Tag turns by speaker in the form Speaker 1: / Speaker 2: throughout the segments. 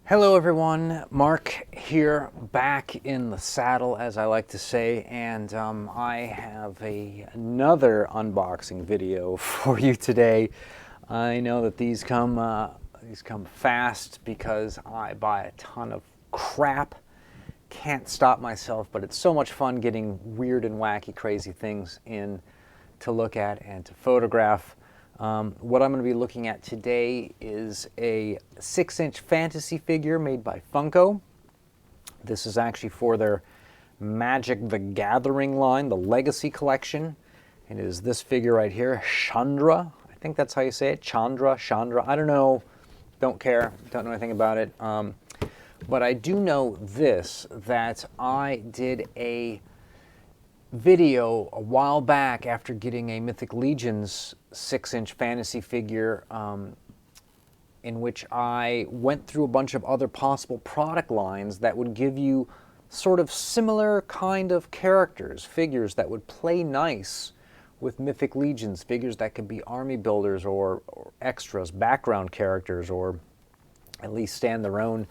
Speaker 1: Hello everyone, Mark here, back in the saddle as I like to say, and I have another unboxing video for you today. I know that these come fast because I buy a ton of crap. Can't stop myself, but it's so much fun getting weird and wacky crazy things in to look at and to photograph. What I'm going to be looking at today is a 6-inch fantasy figure made by Funko. This is actually for their Magic the Gathering line, the Legacy Collection. It is this figure right here, Chandra. I think that's how you say it, Chandra. I don't know, don't care, don't know anything about it. But I do know this, that I did a video a while back after getting a Mythic Legions 6-inch fantasy figure in which I went through a bunch of other possible product lines that would give you sort of similar kind of characters, figures that would play nice with Mythic Legions, figures that could be army builders or extras, background characters, or at least stand their own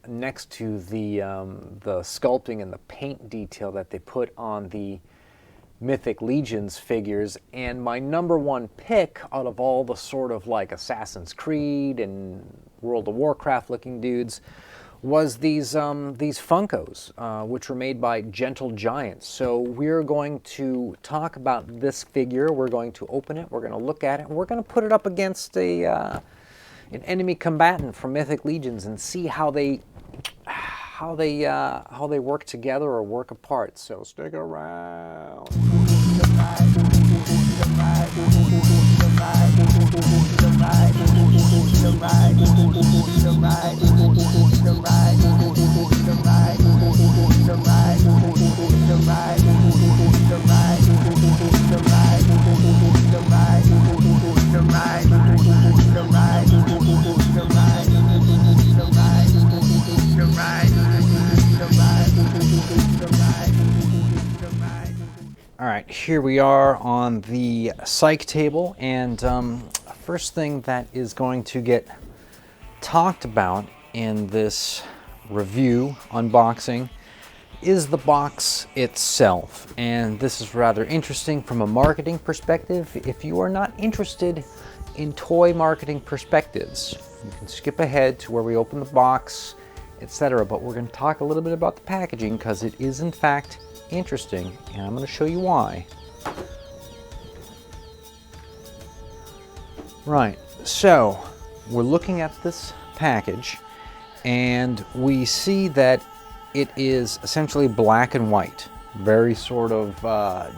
Speaker 1: next to the sculpting and the paint detail that they put on the Mythic Legions figures. And my number one pick out of all the sort of like Assassin's Creed and World of Warcraft looking dudes was these Funkos, which were made by Gentle Giants. So we're going to talk about this figure. We're going to open it, we're going to look at it, and we're going to put it up against an enemy combatant from Mythic Legions and see how they work together or work apart. So stick around. All right, here we are on the psych table, and first thing that is going to get talked about in this review, unboxing, is the box itself. And this is rather interesting from a marketing perspective. If you are not interested in toy marketing perspectives, you can skip ahead to where we open the box, etc. But we're going to talk a little bit about the packaging because it is in fact interesting, and I'm going to show you why. Right, so we're looking at this package and we see that it is essentially black and white, very sort of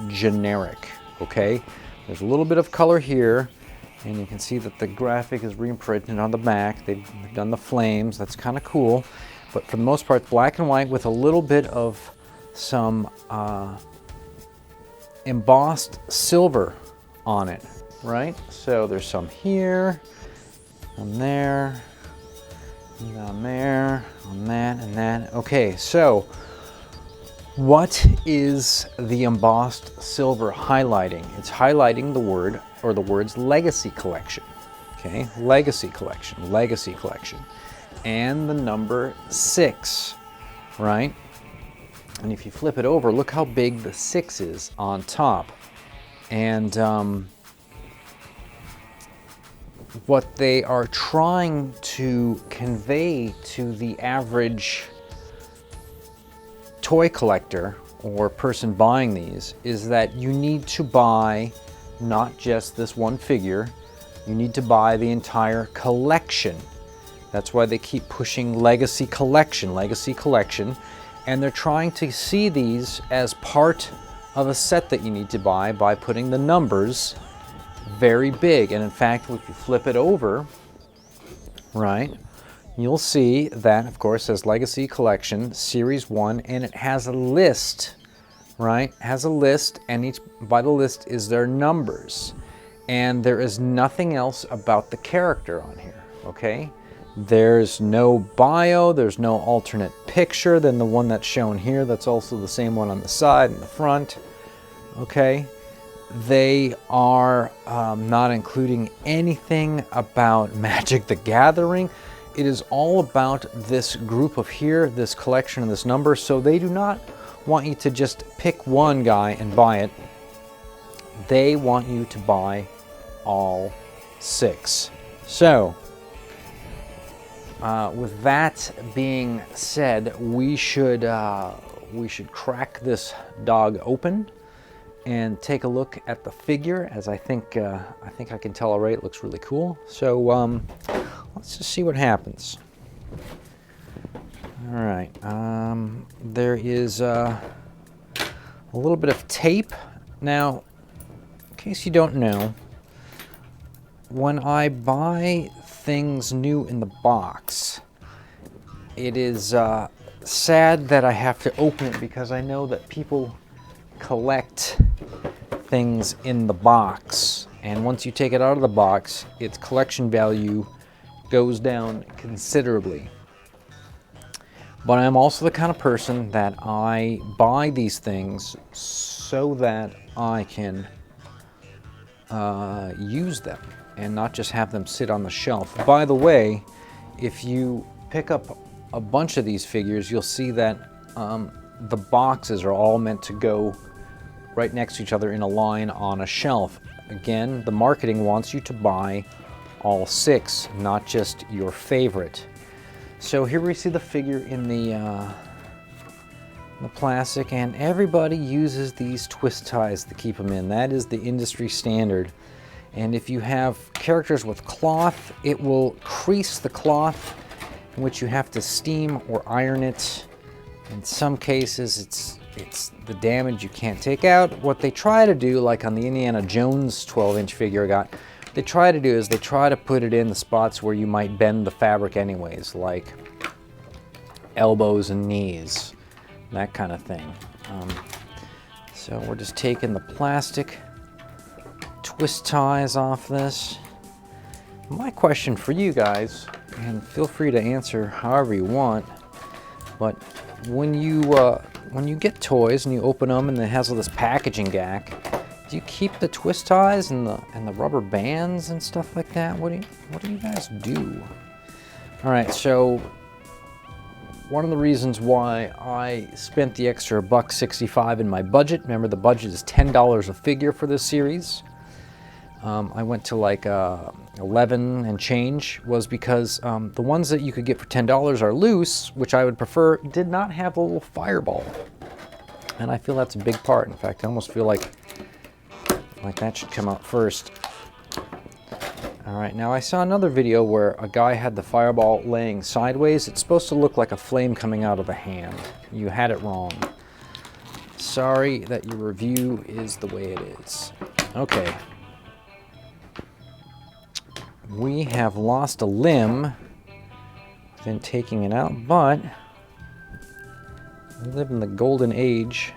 Speaker 1: generic, okay? There's a little bit of color here, and you can see that the graphic is reimprinted on the back. They've done the flames, that's kind of cool, but for the most part black and white with a little bit of some embossed silver on it, right? So there's some here, on there, and on there, on that, and that. Okay, so what is the embossed silver highlighting? It's highlighting the word, or the words, Legacy Collection. Okay, Legacy Collection, Legacy Collection. And the number 6, right? And if you flip it over, look how big the 6 is on top. And what they are trying to convey to the average toy collector or person buying these is that you need to buy not just this one figure, you need to buy the entire collection. That's why they keep pushing Legacy Collection, Legacy Collection. And they're trying to see these as part of a set that you need to buy by putting the numbers very big. And in fact, if you flip it over, right, you'll see that, of course, says Legacy Collection, Series 1, and it has a list, right? It has a list, and by the list is their numbers. And there is nothing else about the character on here, okay? There's no bio, there's no alternate picture than the one that's shown here. That's also the same one on the side and the front. Okay, they are not including anything about Magic the Gathering. it is all about this group of here, this collection and this number. So they do not want you to just pick one guy and buy it. They want you to buy all 6. So with that being said, we should crack this dog open and take a look at the figure, as I think I can tell already it looks really cool. So let's just see what happens. All right, there is a little bit of tape. Now, in case you don't know, when I buy things new in the box, it is sad that I have to open it, because I know that people collect things in the box, and once you take it out of the box, its collection value goes down considerably. But I'm also the kind of person that I buy these things so that I can use them and not just have them sit on the shelf. By the way, if you pick up a bunch of these figures, you'll see that the boxes are all meant to go right next to each other in a line on a shelf. Again, the marketing wants you to buy all 6, not just your favorite. So here we see the figure in the plastic, and everybody uses these twist ties to keep them in. That is the industry standard. And if you have characters with cloth, it will crease the cloth, in which you have to steam or iron it. In some cases, it's the damage you can't take out. What they try to do, like on the Indiana Jones 12-inch figure I got, they try to do is they try to put it in the spots where you might bend the fabric anyways, like elbows and knees, that kind of thing. So we're just taking the plastic twist ties off this. My question for you guys, and feel free to answer however you want, but when you get toys and you open them and it has all this packaging gack, do you keep the twist ties and the rubber bands and stuff like that? What do you guys do? All right, so one of the reasons why I spent the extra $1.65 in my budget, remember the budget is $10 a figure for this series. I went to like 11 and change, was because the ones that you could get for $10 are loose, which I would prefer, did not have a little fireball. And I feel that's a big part. In fact, I almost feel like that should come out first. All right, now I saw another video where a guy had the fireball laying sideways. It's supposed to look like a flame coming out of a hand. You had it wrong. Sorry that your review is the way it is. Okay. We have lost a limb within taking it out, but we live in the golden age,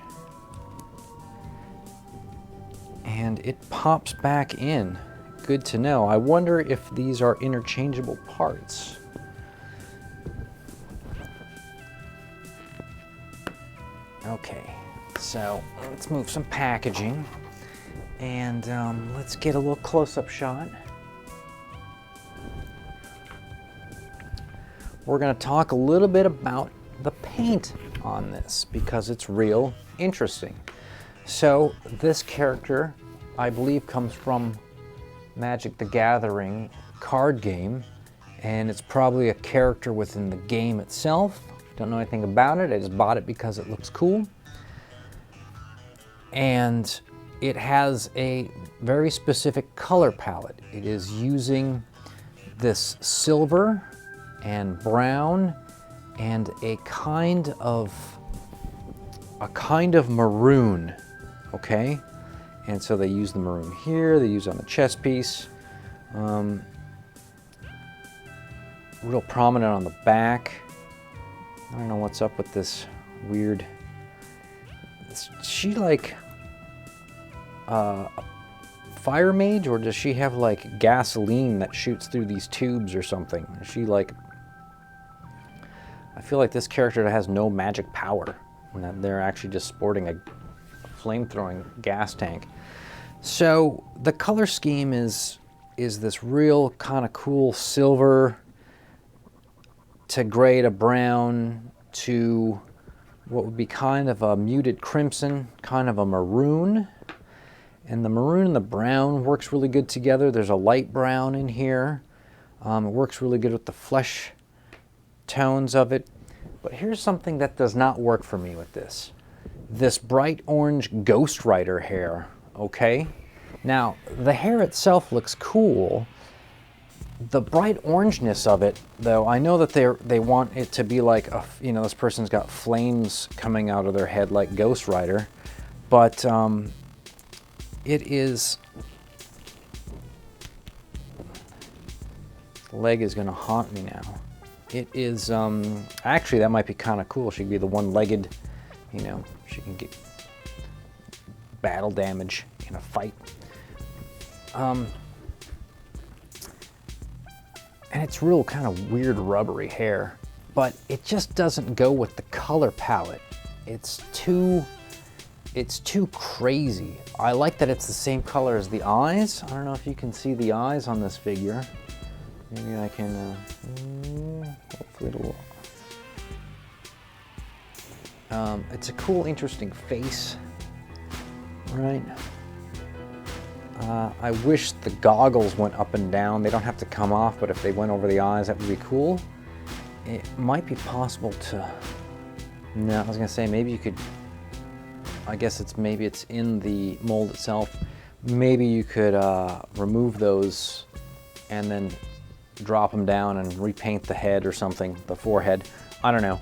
Speaker 1: and it pops back in. Good to know. I wonder if these are interchangeable parts. Okay, so let's move some packaging, and let's get a little close-up shot. We're going to talk a little bit about the paint on this, because it's real interesting. So this character, I believe, comes from Magic the Gathering card game, and it's probably a character within the game itself. Don't know anything about it, I just bought it because it looks cool. And it has a very specific color palette. It is using this silver and brown and a kind of maroon, okay? And so they use the maroon here, they use on the chest piece. Real prominent on the back. I don't know what's up with this weird... Is she like a fire mage, or does she have like gasoline that shoots through these tubes or something? Is she like... I feel like this character has no magic power, and that they're actually just sporting a flame-throwing gas tank. So the color scheme is this real kind of cool silver, to gray to brown to what would be kind of a muted crimson, kind of a maroon. And the maroon and the brown works really good together. There's a light brown in here. It works really good with the flesh tones of it. But here's something that does not work for me with this. This bright orange Ghostwriter hair, okay? Now, the hair itself looks cool. The bright orangeness of it, though, I know that they want it to be like, this person's got flames coming out of their head like Ghostwriter, but it is... The leg is going to haunt me now. It is, actually, that might be kind of cool. She could be the one-legged, she can get battle damage in a fight. And it's real kind of weird rubbery hair, but it just doesn't go with the color palette. It's too crazy. I like that it's the same color as the eyes. I don't know if you can see the eyes on this figure. Maybe I can, hopefully it'll... it's a cool, interesting face, right? I wish the goggles went up and down. They don't have to come off, but if they went over the eyes, that would be cool. It might be possible to... No, I was gonna say maybe you could... I guess maybe it's in the mold itself. Maybe you could remove those and then drop them down and repaint the head or something, the forehead. I don't know.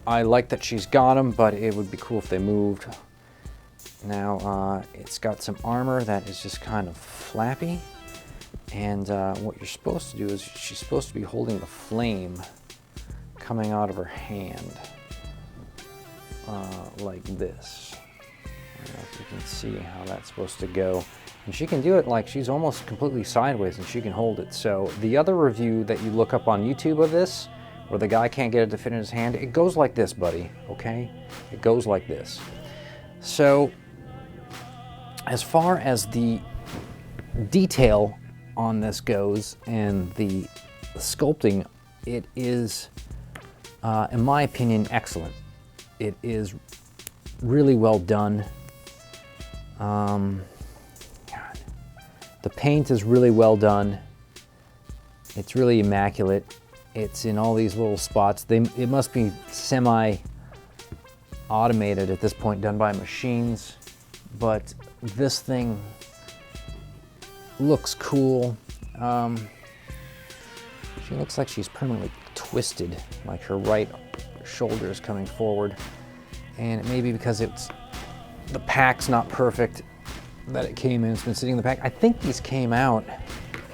Speaker 1: I like that she's got them, but it would be cool if they moved. Now, it's got some armor that is just kind of flappy. And what you're supposed to do is she's supposed to be holding the flame coming out of her hand. Like this. I don't know if you can see how that's supposed to go. And she can do it like she's almost completely sideways and she can hold it. So the other review that you look up on YouTube of this, where the guy can't get it to fit in his hand, it goes like this, buddy, okay? It goes like this. So as far as the detail on this goes and the sculpting, it is, in my opinion, excellent. It is really well done. God. The paint is really well done. It's really immaculate. It's in all these little spots. It must be semi-automated at this point, done by machines. But this thing looks cool. She looks like she's permanently twisted, like her right shoulder is coming forward. And it may be because the pack's not perfect that it came in. It's been sitting in the pack. I think these came out,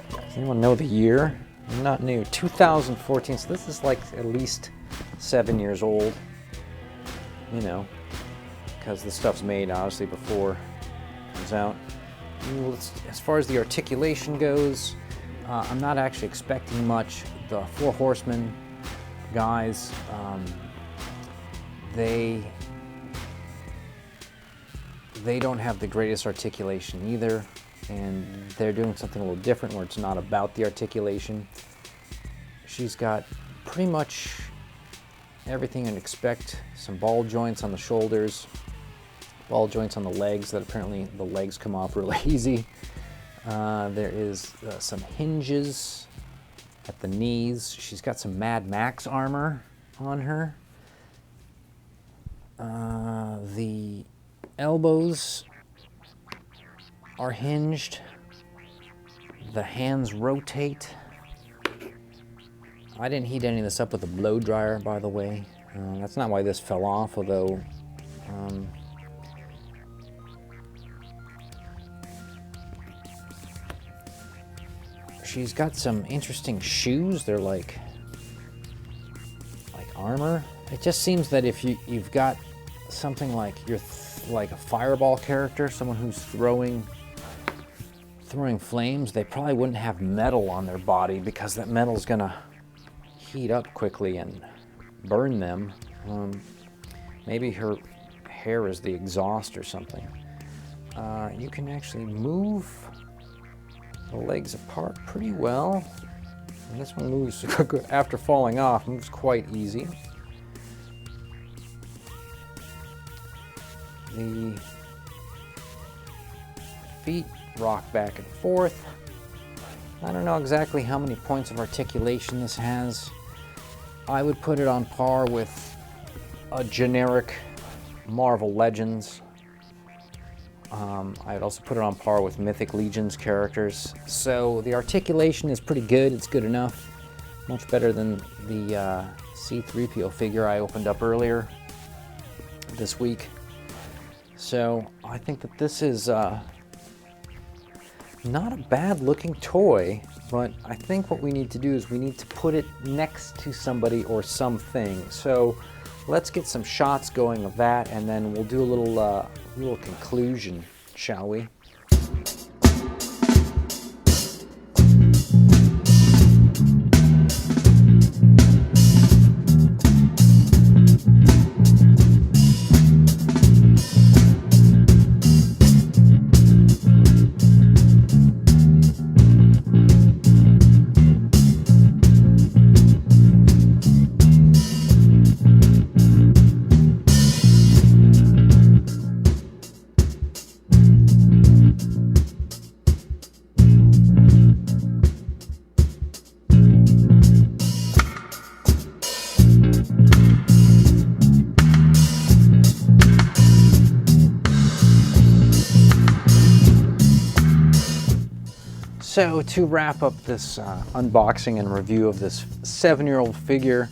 Speaker 1: does anyone know the year? Not new, 2014, so this is like at least 7 years old, because the stuff's made obviously before it comes out. As far as the articulation goes, I'm not actually expecting much. The Four Horsemen guys, they don't have the greatest articulation either, and they're doing something a little different where it's not about the articulation. She's got pretty much everything you'd expect. Some ball joints on the shoulders, ball joints on the legs that apparently the legs come off real easy. There is some hinges at the knees. She's got some Mad Max armor on her. The elbows are hinged. The hands rotate. I didn't heat any of this up with a blow dryer, by the way. That's not why this fell off, although she's got some interesting shoes. They're like armor. It just seems that if you've got something like like a fireball character, someone who's throwing flames, they probably wouldn't have metal on their body because that metal's gonna heat up quickly and burn them. Maybe her hair is the exhaust or something. You can actually move the legs apart pretty well. And this one moves, after falling off, moves quite easy. The feet rock back and forth. I don't know exactly how many points of articulation this has. I would put it on par with a generic Marvel Legends. I'd also put it on par with Mythic Legions characters. So the articulation is pretty good. It's good enough. Much better than the C-3PO figure I opened up earlier this week. So I think that this is not a bad looking toy, but I think what we need to do is we need to put it next to somebody or something. So let's get some shots going of that, and then we'll do a little conclusion, shall we? So to wrap up this unboxing and review of this 7-year-old figure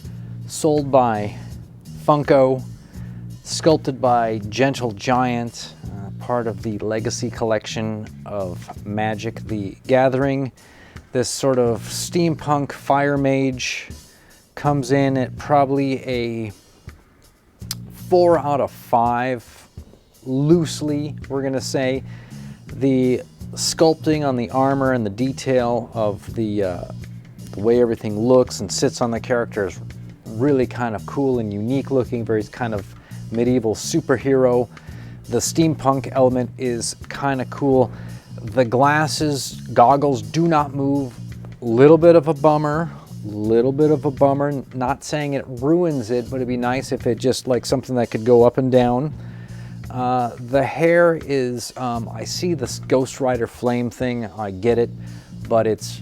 Speaker 1: sold by Funko, sculpted by Gentle Giant, part of the Legacy collection of Magic the Gathering. This sort of steampunk fire mage comes in at probably a 4 out of 5, loosely, we're gonna say. The sculpting on the armor and the detail of the way everything looks and sits on the character is really kind of cool and unique looking, very kind of medieval superhero. The steampunk element is kind of cool. The goggles do not move. Little bit of a bummer, not saying it ruins it, but it'd be nice if it just like something that could go up and down. The hair is, I see this Ghostwriter flame thing, I get it, but it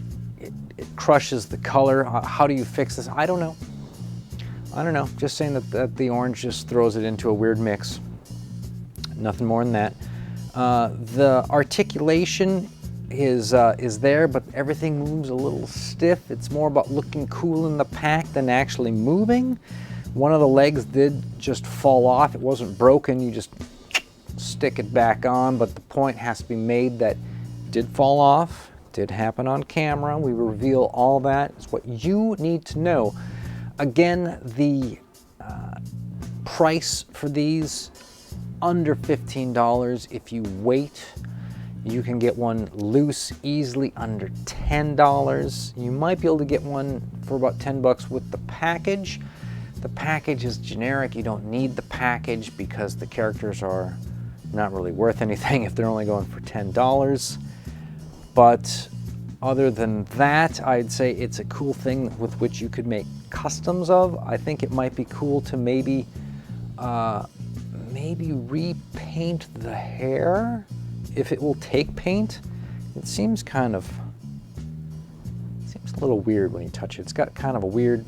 Speaker 1: crushes the color. How do you fix this? I don't know. Just saying that the orange just throws it into a weird mix. Nothing more than that. The articulation is there, but everything moves a little stiff. It's more about looking cool in the pack than actually moving. One of the legs did just fall off. It wasn't broken, you just stick it back on, but the point has to be made that it did fall off, did happen on camera. We reveal all that. It's what you need to know. Again, the price for these, under $15. If you wait, you can get one loose, easily under $10. You might be able to get one for about $10 with the package. The package is generic. You don't need the package because the characters are not really worth anything if they're only going for $10. But other than that, I'd say it's a cool thing with which you could make customs of. I think it might be cool to maybe repaint the hair if it will take paint. It seems a little weird when you touch it. It's got kind of a weird,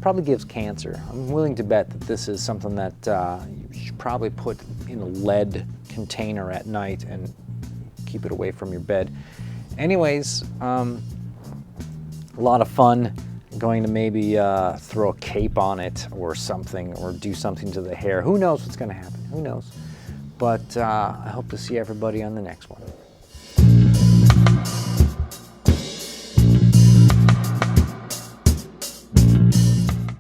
Speaker 1: probably gives cancer. I'm willing to bet that this is something that you should probably put in a lead container at night and keep it away from your bed. Anyways, a lot of fun. Going to maybe throw a cape on it or something, or do something to the hair. Who knows what's going to happen? Who knows? But I hope to see everybody on the next one.